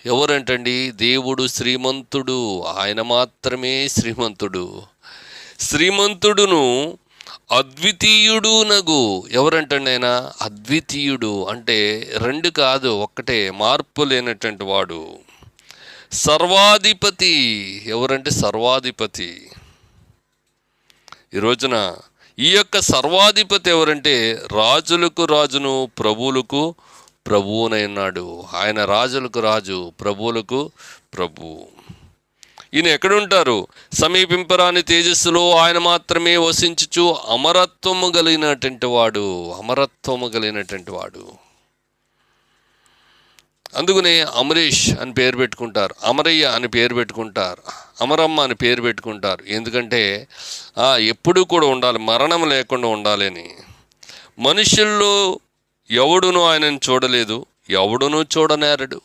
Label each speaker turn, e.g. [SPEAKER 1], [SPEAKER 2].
[SPEAKER 1] ఎవరంటండి? దేవుడు శ్రీమంతుడు, ఆయన మాత్రమే శ్రీమంతుడు. శ్రీమంతుడును అద్వితీయుడు నగు. ఎవరంటండి ఆయన? అద్వితీయుడు అంటే రెండు కాదు, ఒక్కటే, మార్పు లేనటువంటి వాడు. సర్వాధిపతి. ఎవరంటే? సర్వాధిపతి. ఈ రోజున ఈ యొక్క సర్వాధిపతి ఎవరంటే? రాజులకు రాజును, ప్రభువులకు ప్రభువునైనాడు. ఆయన రాజులకు రాజు, ప్రభువులకు ప్రభు. ఈయన ఎక్కడుంటారు? సమీపింపరాని తేజస్సులో ఆయన మాత్రమే వసించుచు అమరత్వము కలిగినటువంటి వాడు. అమరత్వము కలిగినటువంటి వాడు. అందుకనే అమరీష్ అని పేరు పెట్టుకుంటారు, అమరయ్య అని పేరు పెట్టుకుంటారు, అమరమ్మ అని పేరు పెట్టుకుంటారు. ఎందుకంటే ఎప్పుడూ కూడా ఉండాలి, మరణం లేకుండా ఉండాలని. మనుషుల్లో ఎవడునూ ఆయనను చూడలేదు, ఎవడునూ చూడనేరడు.